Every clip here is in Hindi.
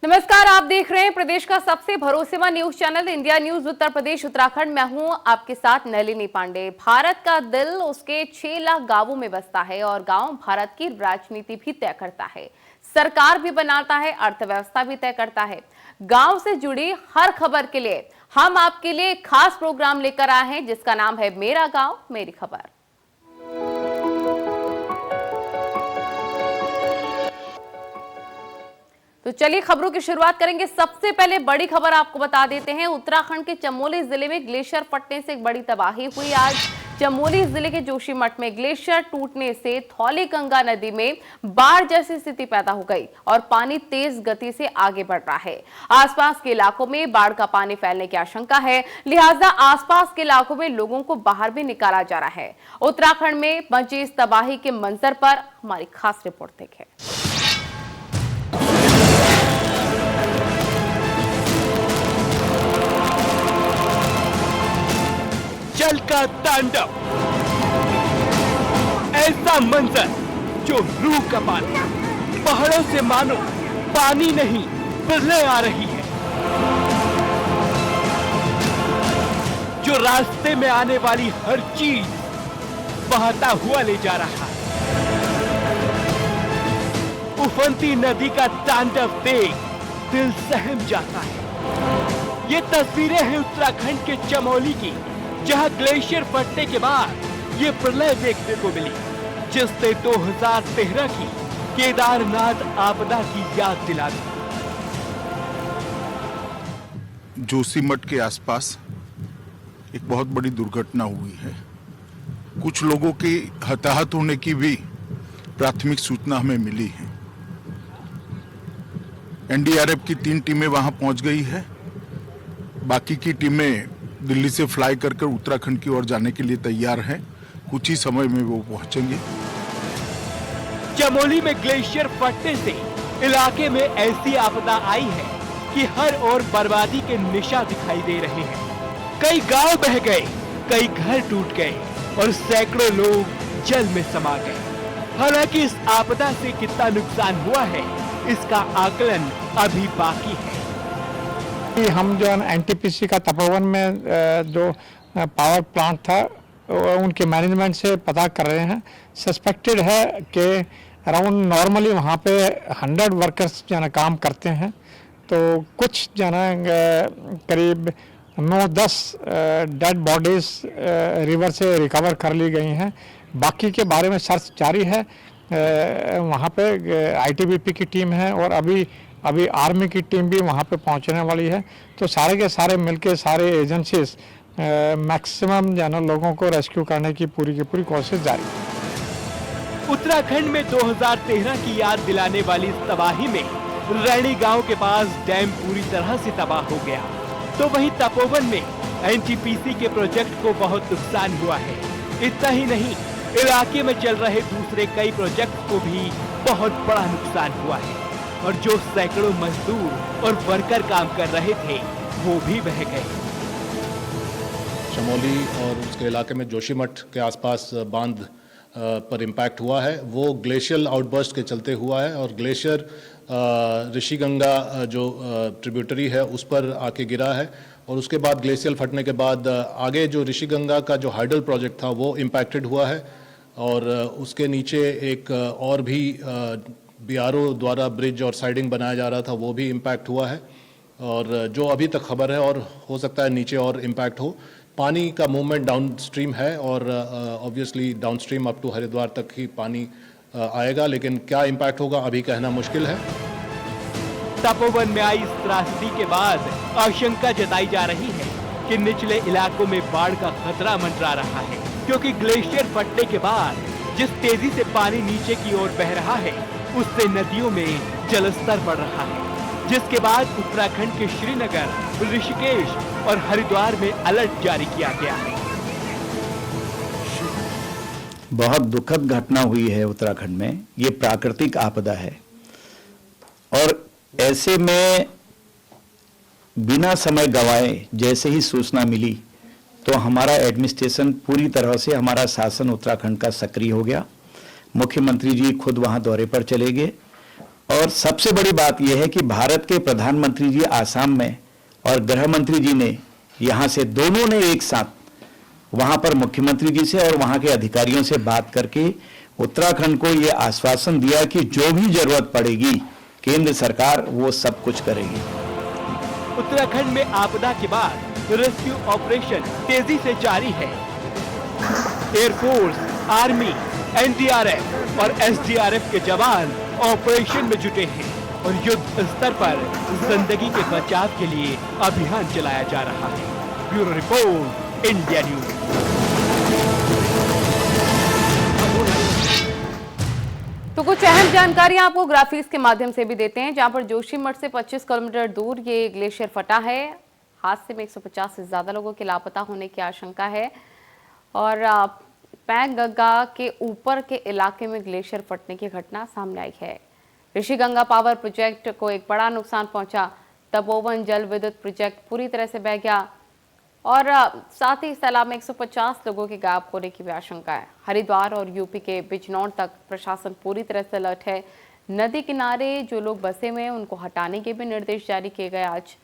नमस्कार, आप देख रहे हैं प्रदेश का सबसे भरोसेमंद news channel India news Uttar Pradesh Uttarakhand. मैं हूं आपके साथ नलिनी पांडे। भारत का दिल उसके 6 लाख गांवों में बसता है और गांव भारत की राजनीति भी तय करता है, सरकार भी बनाता है, अर्थव्यवस्था भी तय करता है। गांव से जुड़ी हर खबर के लिए हम आपके लिए एक खास प्रोग्राम लेकर आए हैं जिसका नाम है मेरा गांव मेरी खबर। तो चलिए खबरों की शुरुआत करेंगे। सबसे पहले बड़ी खबर आपको बता देते हैं। उत्तराखंड के चमोली जिले में ग्लेशियर फटने से एक बड़ी तबाही हुई। आज चमोली जिले के जोशीमठ में ग्लेशियर टूटने से धौलीगंगा नदी में बाढ़ जैसी स्थिति पैदा हो गई और पानी तेज गति से आगे बढ़ रहा है। आसपास के इलाकों में बाढ़ का पानी फैलने की आशंका है, लिहाजा आसपास के इलाकों में लोगों को बाहर भी निकाला जा रहा है। उत्तराखंड में मची इस तबाही के मंजर पर हमारी खास रिपोर्ट देखें। जल का तांडव, ऐसा मंजर जो रूह कपाता, पहाड़ों से मानो पानी नहीं प्रलय आ रही है, जो रास्ते में आने वाली हर चीज बहता हुआ ले जा रहा है। उफनती नदी का तांडव देख दिल सहम जाता है। ये तस्वीरें हैं उत्तराखंड के चमोली की, जहां ग्लेशियर फटने के बाद ये प्रलय देखने को मिली, जिसने 2013 की केदारनाथ आपदा की याद दिला दी। जोशीमठ के आसपास एक बहुत बड़ी दुर्घटना हुई है। कुछ लोगों के हताहत होने की भी प्राथमिक सूचना हमें मिली है। एनडीआरएफ की 3 टीमें वहां पहुंच गई है। बाकी की टीमें दिल्ली से फ्लाई कर उत्तराखंड की ओर जाने के लिए तैयार हैं। कुछ ही समय में वो पहुंचेंगे। चमोली में ग्लेशियर फटने से इलाके में ऐसी आपदा आई है कि हर ओर बर्बादी के निशान दिखाई दे रहे हैं। कई गांव बह गए, कई घर टूट गए और सैकड़ों लोग जल में समा गए। हालांकि इस आपदा से कितना नुकसान हुआ है, इसका आकलन अभी बाकी है। हम जो एनटीपीसी का तपोवन में जो पावर प्लांट था उनके मैनेजमेंट से पता कर रहे हैं। सस्पेक्टेड है कि अराउंड नॉर्मली वहाँ पे 100 वर्कर्स जो है काम करते हैं, तो कुछ जो है करीब 9-10 डेड बॉडीज रिवर से रिकवर कर ली गई हैं। बाकी के बारे में सर्च जारी है। वहाँ पे आईटीबीपी की टीम है और अभी आर्मी की टीम भी वहाँ पे पहुँचने वाली है। तो सारे के सारे मिलके सारे एजेंसीज मैक्सिमम जो है ना लोगों को रेस्क्यू करने की पूरी कोशिश जारी है। उत्तराखंड में 2013 की याद दिलाने वाली इस तबाही में रैणी गांव के पास डैम पूरी तरह से तबाह हो गया, तो वहीं तपोवन में एनटीपीसी के प्रोजेक्ट को बहुत नुकसान हुआ है। इतना ही नहीं, इलाके में चल रहे दूसरे कई प्रोजेक्ट को भी बहुत बड़ा नुकसान हुआ है और जो सैकड़ों मजदूर और वर्कर काम कर रहे थे वो भी बह गए। चमोली और उसके इलाके में जोशीमठ के आसपास बांध पर इम्पैक्ट हुआ है, वो ग्लेशियल आउटबर्स्ट के चलते हुआ है और ग्लेशियर ऋषिगंगा जो ट्रिब्यूटरी है उस पर आके गिरा है और उसके बाद ग्लेशियल फटने के बाद आगे जो ऋषिगंगा का जो हाइडल प्रोजेक्ट था वो इम्पैक्टेड हुआ है और उसके नीचे एक और भी बीआरओ द्वारा ब्रिज और साइडिंग बनाया जा रहा था, वो भी इम्पैक्ट हुआ है और जो अभी तक खबर है और हो सकता है नीचे और इम्पैक्ट हो। पानी का मूवमेंट डाउन स्ट्रीम है और obviously down stream up to Haridwar तक ही पानी आएगा, लेकिन क्या इम्पैक्ट होगा अभी कहना मुश्किल है। तपोवन में आई इस त्रासदी के बाद आशंका जताई जा रही है कि निचले इलाकों में बाढ़ का खतरा मंडरा रहा है, क्योंकि ग्लेशियर फटने के बाद जिस तेजी से पानी नीचे की ओर बह रहा है उससे नदियों में जलस्तर बढ़ रहा है, जिसके बाद उत्तराखंड के श्रीनगर, ऋषिकेश और हरिद्वार में अलर्ट जारी किया गया है। बहुत दुखद घटना हुई है उत्तराखंड में। ये प्राकृतिक आपदा है और ऐसे में बिना समय गवाए जैसे ही सूचना मिली तो हमारा एडमिनिस्ट्रेशन पूरी तरह से, हमारा शासन उत्तराखंड का सक्रिय हो गया। मुख्यमंत्री जी खुद वहां दौरे पर चले गए और और सबसे बड़ी बात यह है कि भारत के प्रधानमंत्री जी आसाम में और गृह मंत्री जी ने यहां से दोनों ने एक साथ वहां पर मुख्यमंत्री जी से और वहां के अधिकारियों से बात करके उत्तराखंड को यह आश्वासन दिया कि जो भी जरूरत पड़ेगी केंद्र सरकार वो सब कुछ करेगी। उत्तराखंड में आपदा के बाद रेस्क्यू ऑपरेशन तेजी से जारी है। एयरफोर्स, आर्मी, एनडीआरएफ और एसडीआरएफ के जवान ऑपरेशन में जुटे हैं और युद्ध स्तर पर जिंदगी के बचाव के लिए अभियान चलाया जा रहा है। Bureau report, India news. तो कुछ अहम जानकारी आपको ग्राफिक्स के माध्यम से भी देते हैं, जहां पर जोशीमठ से 25 किलोमीटर दूर ये ग्लेशियर फटा है। हादसे में 150 से ज्यादा लोगों के लापता होने की आशंका है और पैंगंगा के ऊपर के इलाके में ग्लेशियर फटने की घटना सामने आई है। ऋषिगंगा पावर प्रोजेक्ट को एक बड़ा नुकसान पहुंचा। तपोवन जल विद्युत प्रोजेक्ट पूरी तरह से बह गया और साथ ही इस तालाब में 150 लोगों के गायब होने की भी आशंका है। हरिद्वार और यूपी के बिजनौर तक प्रशासन पूरी तरह से अलर्ट है। नदी किनारे जो लोग बसे हुए हैं उनको हटाने के भी निर्देश जारी किए गए। आज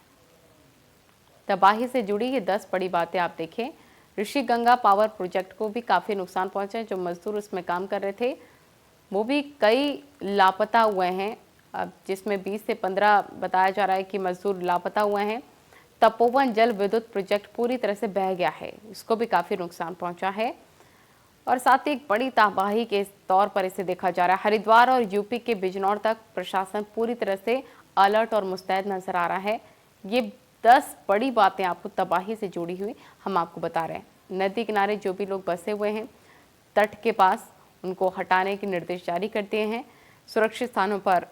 तबाही से जुड़ी ये 10 बड़ी बातें आप देखें। ऋषिगंगा पावर प्रोजेक्ट को भी काफी नुकसान पहुंचा है। जो मजदूर उसमें काम कर रहे थे वो भी कई लापता हुए हैं, जिसमें 20 से 15 बताया जा रहा है कि मजदूर लापता हुए हैं। तपोवन जल विद्युत प्रोजेक्ट पूरी तरह से बह गया है, इसको भी काफी नुकसान पहुंचा है और साथ ही एक बड़ी तबाही के तौर पर इसे देखा जा रहा है। हरिद्वार और यूपी के बिजनौर तक प्रशासन पूरी तरह से अलर्ट और मुस्तैद नजर आ रहा है। ये 10 बड़ी बातें आपको तबाही से जुड़ी हुई हम आपको बता रहे हैं। नदी किनारे जो भी लोग बसे हुए हैं तट के पास, उनको हटाने के निर्देश जारी कर दिए हैं। सुरक्षित स्थानों पर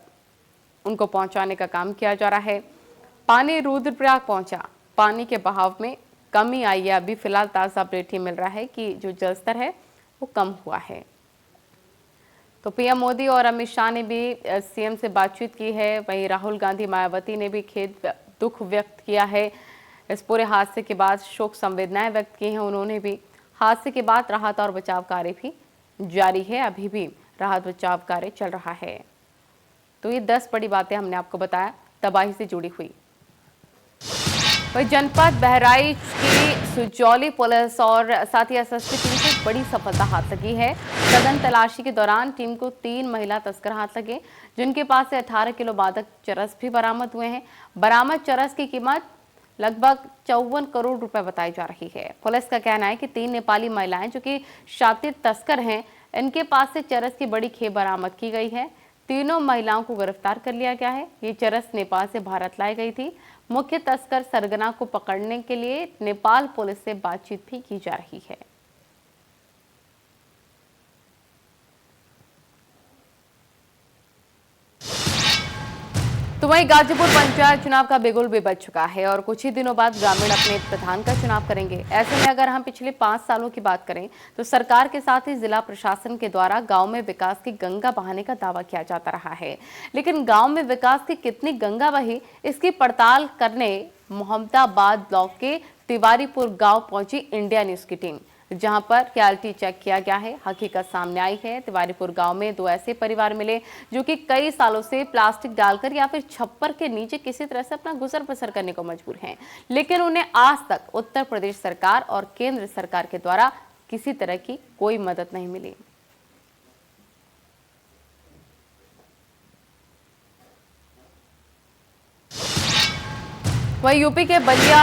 उनको पहुंचाने का काम किया जा रहा है। पानी रुद्रप्रयाग पहुंचा, पानी के बहाव में कमी आई है। अभी फिलहाल ताजा अपडेट ही मिल रहा है कि जो जलस्तर है वो कम हुआ है। तो पीएम मोदी और अमित शाह ने भी सीएम से बातचीत की है। वहीं राहुल गांधी, मायावती ने भी दुख व्यक्त किया है। इस पूरे हादसे के बाद शोक संवेदनाएं व्यक्त की हैं उन्होंने भी। हादसे के बाद राहत और बचाव कार्य भी जारी है, अभी भी राहत बचाव कार्य चल रहा है। तो ये 10 बड़ी बातें हमने आपको बताया तबाही से जुड़ी हुई। वही जनपद बहराइच की सुजौली पुलिस और साथ ही एसएसपी टीम को एक बड़ी सफलता हाथ लगी है। सघन तलाशी के दौरान टीम को 3 महिला तस्कर हाथ लगे, जिनके पास से 18 किलो मादक चरस भी बरामद हुए हैं। बरामद चरस की कीमत लगभग 54 करोड़ रुपए बताई जा रही है। पुलिस का कहना है कि 3 नेपाली महिलाएं जो कि शातिर तस्कर हैं, इनके पास से चरस की बड़ी खेप बरामद की गई है। तीनों महिलाओं को गिरफ्तार कर लिया गया है। ये चरस नेपाल से भारत लाई गई थी। मुख्य तस्कर सरगना को पकड़ने के लिए नेपाल पुलिस से बातचीत भी की जा रही है। तो वहीं गाजीपुर पंचायत चुनाव का बिगुल भी बज चुका है और कुछ ही दिनों बाद ग्रामीण अपने प्रधान का चुनाव करेंगे। ऐसे में अगर हम पिछले 5 सालों की बात करें तो सरकार के साथ ही जिला प्रशासन के द्वारा गांव में विकास की गंगा बहाने का दावा किया जाता रहा है, लेकिन गांव में विकास की कितनी गंगा बही, इसकी पड़ताल करने मोहम्मदाबाद ब्लॉक के तिवारीपुर गाँव पहुंची इंडिया न्यूज की टीम, जहां पर रियलिटी चेक किया गया है। हकीकत सामने आई है। तिवारीपुर गांव में 2 ऐसे परिवार मिले जो कि कई सालों से प्लास्टिक डालकर या फिर छप्पर के नीचे किसी तरह से अपना गुजर बसर करने को मजबूर हैं, लेकिन उन्हें आज तक उत्तर प्रदेश सरकार और केंद्र सरकार के द्वारा किसी तरह की कोई मदद नहीं मिली। वहीं यूपी के बलिया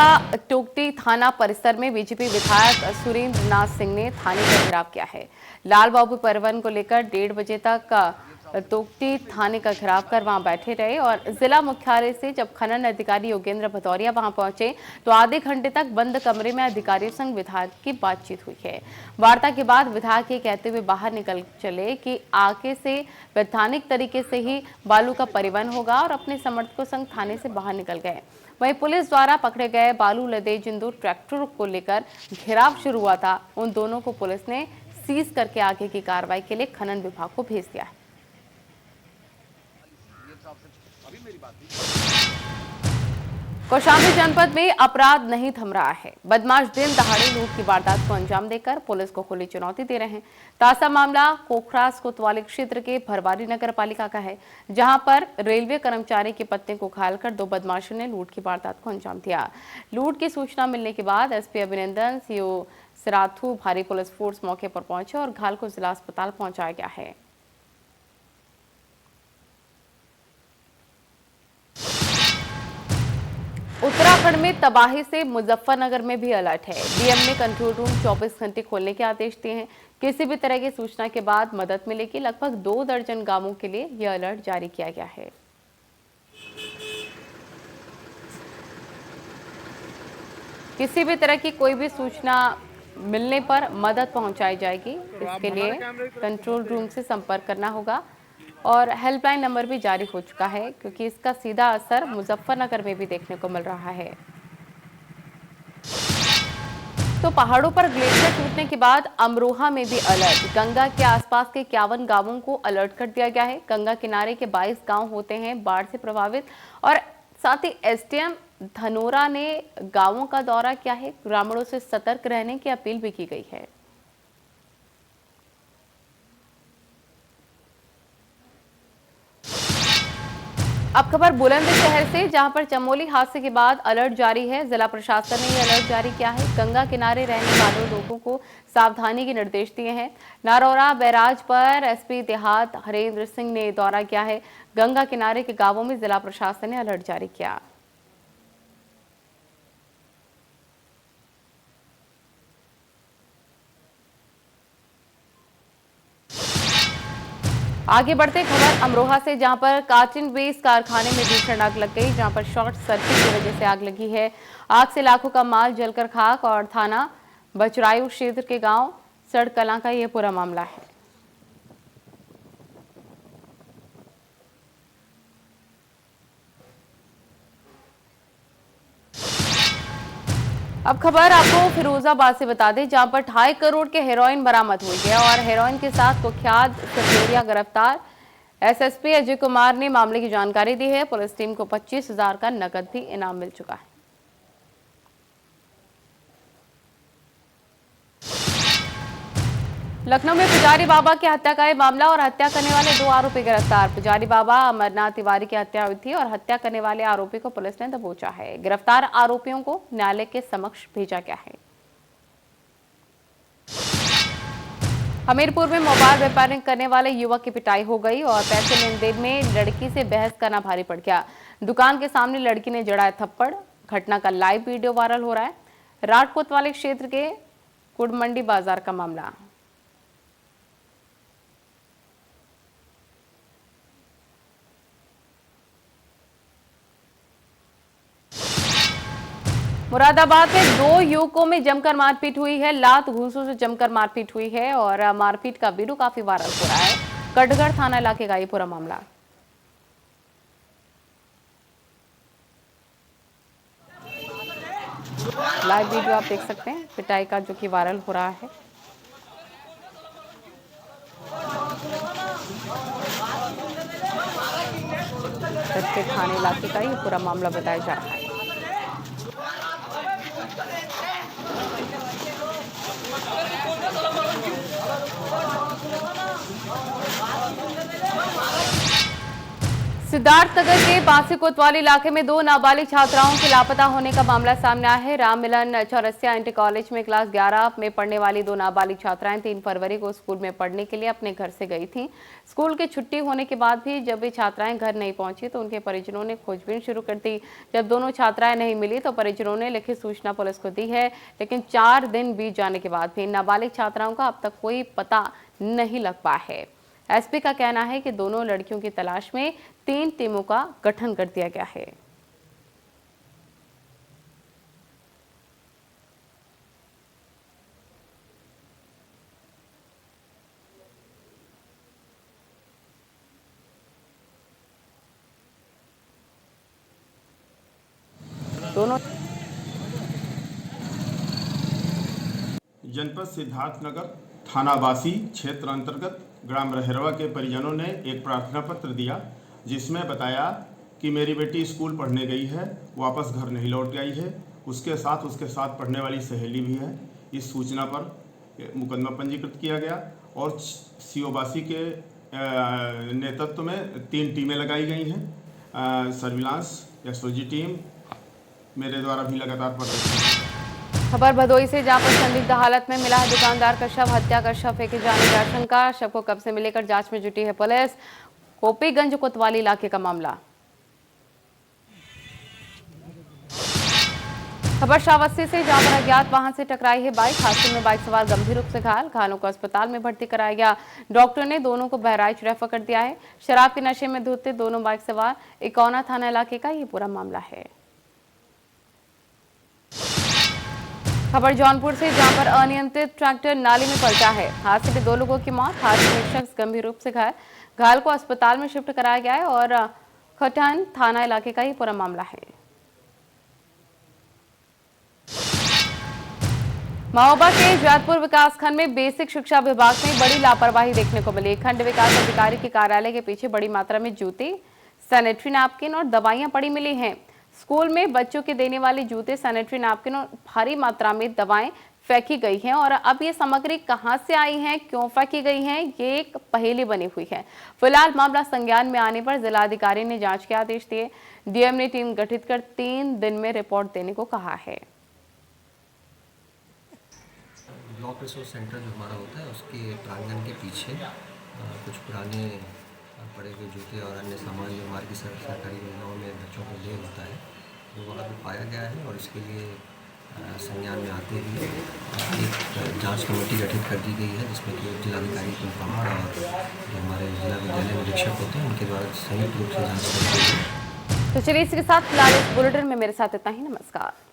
टोकटी थाना परिसर में बीजेपी विधायक सुरेंद्र नाथ सिंह ने थाने का घेराव किया है। लाल बाबू परिवहन को लेकर 1:30 बजे तक टोकटी थाने का घेराव कर वहां बैठे रहे और जिला मुख्यालय से जब खनन अधिकारी योगेंद्र भदौरिया वहां पहुंचे तो आधे घंटे तक बंद कमरे में अधिकारियों संग विधायक की बातचीत हुई है। वार्ता के बाद विधायक ये कहते हुए बाहर निकल चले कि आगे से वैधानिक तरीके से ही बालू का परिवहन होगा और अपने समर्थकों संग थाने से बाहर निकल गए। वहीं पुलिस द्वारा पकड़े गए बालू लदे जिंदू ट्रैक्टर को लेकर घेराव शुरू हुआ था। उन दोनों को पुलिस ने सीज करके आगे की कार्रवाई के लिए खनन विभाग को भेज दिया है। कौशाम्बी जनपद में अपराध नहीं थम रहा है। बदमाश दिन दहाड़े लूट की वारदात को अंजाम देकर पुलिस को खुली चुनौती दे रहे हैं। ताजा मामला कोखरास कोतवाली क्षेत्र के भरवारी नगर पालिका का है, जहां पर रेलवे कर्मचारी की पत्नी को घायल कर दो बदमाशों ने लूट की वारदात को अंजाम दिया। लूट की सूचना मिलने के बाद एसपी अभिनंदन, सीओ सिराथू, भारी पुलिस फोर्स मौके पर पहुंचे और घायल को जिला अस्पताल पहुंचाया गया है। उत्तराखंड में तबाही से मुजफ्फरनगर में भी अलर्ट है। डीएम ने कंट्रोल रूम 24 घंटे खोलने के आदेश दिए हैं। किसी भी तरह की सूचना के बाद मदद मिलेगी। लगभग 2 दर्जन गांवों के लिए यह अलर्ट जारी किया गया है। किसी भी तरह की कोई भी सूचना मिलने पर मदद पहुंचाई जाएगी। इसके लिए कंट्रोल रूम से संपर्क करना होगा और हेल्पलाइन नंबर भी जारी हो चुका है, क्योंकि इसका सीधा असर मुजफ्फरनगर में भी देखने को मिल रहा है। तो पहाड़ों पर ग्लेशियर टूटने के बाद अमरोहा में भी अलर्ट। गंगा के आसपास के 51 गांवों को अलर्ट कर दिया गया है। गंगा किनारे के 22 गांव होते हैं बाढ़ से प्रभावित, और साथ ही एसडीएम धनोरा ने गांवों का दौरा किया है। ग्रामीणों से सतर्क रहने की अपील भी की गई है। अब खबर बुलंदशहर से, जहां पर चमोली हादसे के बाद अलर्ट जारी है। जिला प्रशासन ने यह अलर्ट जारी किया है। गंगा किनारे रहने वाले लोगों को सावधानी के निर्देश दिए हैं। नारौरा बैराज पर एसपी देहात हरेंद्र सिंह ने दौरा किया है। गंगा किनारे के गांवों में जिला प्रशासन ने अलर्ट जारी किया। आगे बढ़ते खबर अमरोहा से, जहां पर कार्टन बेस कारखाने में भीषण आग लग गई, जहां पर शॉर्ट सर्किट की वजह से आग लगी है। आग से लाखों का माल जलकर खाक, और थाना बचरायू क्षेत्र के गांव सड़कला का यह पूरा मामला है। अब खबर आपको फिरोजाबाद से बता दें, जहां पर 2.5 करोड़ के हेरोइन बरामद हुई है और हेरोइन के साथ कुख्यात सपेरिया गिरफ्तार। एसएसपी अजय कुमार ने मामले की जानकारी दी है। पुलिस टीम को 25,000 का नकद भी इनाम मिल चुका है। लखनऊ में पुजारी बाबा की हत्या का मामला और हत्या करने वाले 2 आरोपी गिरफ्तार। पुजारी बाबा अमरनाथ तिवारी की हत्या हुई थी और हत्या करने वाले आरोपी को पुलिस ने दबोचा है। गिरफ्तार आरोपियों को न्यायालय के समक्ष भेजा गया है। हमीरपुर में मोबाइल व्यापारिंग करने वाले युवक की पिटाई हो गई और पैसे लेन देन में लड़की से बहस करना भारी पड़ गया। दुकान के सामने लड़की ने जड़ाया थप्पड़। घटना का लाइव वीडियो वायरल हो रहा है। राजपूत वाले क्षेत्र के कुड़मंडी बाजार का मामला। मुरादाबाद में 2 युवकों में जमकर मारपीट हुई है। लात घूंसों से जमकर मारपीट हुई है और मारपीट का वीडियो काफी वायरल हो रहा है। कटघर थाना इलाके का ये पूरा मामला। लाइव वीडियो आप देख सकते हैं पिटाई का, जो कि वायरल हो रहा है। कटघर थाना इलाके का ये पूरा मामला बताया जा रहा है। सिद्धार्थनगर के बासी कोतवाली इलाके में 2 नाबालिग छात्राओं के लापता होने का मामला सामने आया है। राम मिलन चौरसिया इंटर कॉलेज में क्लास 11 में पढ़ने वाली 2 नाबालिग छात्राएं 3 फरवरी को स्कूल में पढ़ने के लिए अपने घर से गई थीं। स्कूल की छुट्टी होने के बाद भी जब ये छात्राएं घर नहीं पहुंची तो उनके परिजनों ने खोजबीन शुरू कर दी। जब दोनों छात्राएं नहीं मिली तो परिजनों ने लिखित सूचना पुलिस को दी है, लेकिन 4 दिन बीत जाने के बाद भी नाबालिग छात्राओं का अब तक कोई पता नहीं लग पाया है। एसपी का कहना है कि दोनों लड़कियों की तलाश में 3 टीमों का गठन कर दिया गया है। दोनों जनपद सिद्धार्थनगर थानावासी क्षेत्र अंतर्गत ग्राम रहरवा के परिजनों ने एक प्रार्थना पत्र दिया, जिसमें बताया कि मेरी बेटी स्कूल पढ़ने गई है, वापस घर नहीं लौट के आई है। उसके साथ पढ़ने वाली सहेली भी है। इस सूचना पर मुकदमा पंजीकृत किया गया और सीओबासी के नेतृत्व में 3 टीमें लगाई गई हैं। सर्विलांस एसओजी टीम मेरे द्वारा भी लगातार पढ़ रही है। खबर भदोई से, जहां पर संदिग्ध हालत में मिला है दुकानदार का शव। हत्या का शव फेंके जाने की आशंका। शव को कब्जे में लेकर जांच में जुटी है पुलिस। गोपीगंज कोतवाली इलाके का मामला। खबर श्रावस्ती से, जहां पर अज्ञात वाहन से टकराई है बाइक। हादसे में बाइक सवार गंभीर रूप से घायल। घायलों को अस्पताल में भर्ती कराया गया। डॉक्टर ने दोनों को बहराइच रेफर कर दिया है। शराब के नशे में धुत दोनों बाइक सवार। इकौना थाना इलाके का ये पूरा मामला है। खबर जौनपुर से, जहां पर अनियंत्रित ट्रैक्टर नाली में पलटा है। हादसे में 2 लोगों की मौत। हादसे में एक शख्स गंभीर रूप से घायल। घायल को अस्पताल में शिफ्ट कराया गया है और खटान थाना इलाके का ये पूरा मामला है। महोबा के जैतपुर विकासखंड में बेसिक शिक्षा विभाग में बड़ी लापरवाही देखने को मिली। खंड विकास अधिकारी के कार्यालय के पीछे बड़ी मात्रा में जूते, सैनिटरी नैपकिन और दवाइयां पड़ी मिली हैं। स्कूल में बच्चों के देने वाले जूते, सैनिटरी नैपकिन और भारी मात्रा में दवाएं फेंकी गई हैं और अब ये सामग्री कहां से आई है, क्यों फेंकी गई है, ये एक पहेली बनी हुई है। फिलहाल मामला संज्ञान में आने पर जिलाधिकारी ने जांच के आदेश दिए। डीएम ने टीम गठित कर 3 दिन में रिपोर्ट देने को कहा है। ब्लॉक रिसोर्स सेंटर जो हमारा होता है उसके प्रांगण के पीछे कुछ पुराने पड़े हुए जूते और अन्य सामान जो हमारी सरकारी योजनाओं में बच्चों को लिए होता है वो अभी पाया गया है और इसके लिए संज्ञान में आते हुए एक जांच कमेटी गठित कर दी गई है, जिसमें कि जिलाधिकारी कुलपहाड़ और जो हमारे जिला विद्यालय निरीक्षक होते हैं उनके द्वारा संयुक्त रूप से जाँच की गई है। तो चलिए इसके साथ फिलहाल इस बुलेटिन में मेरे साथ इतना ही। नमस्कार।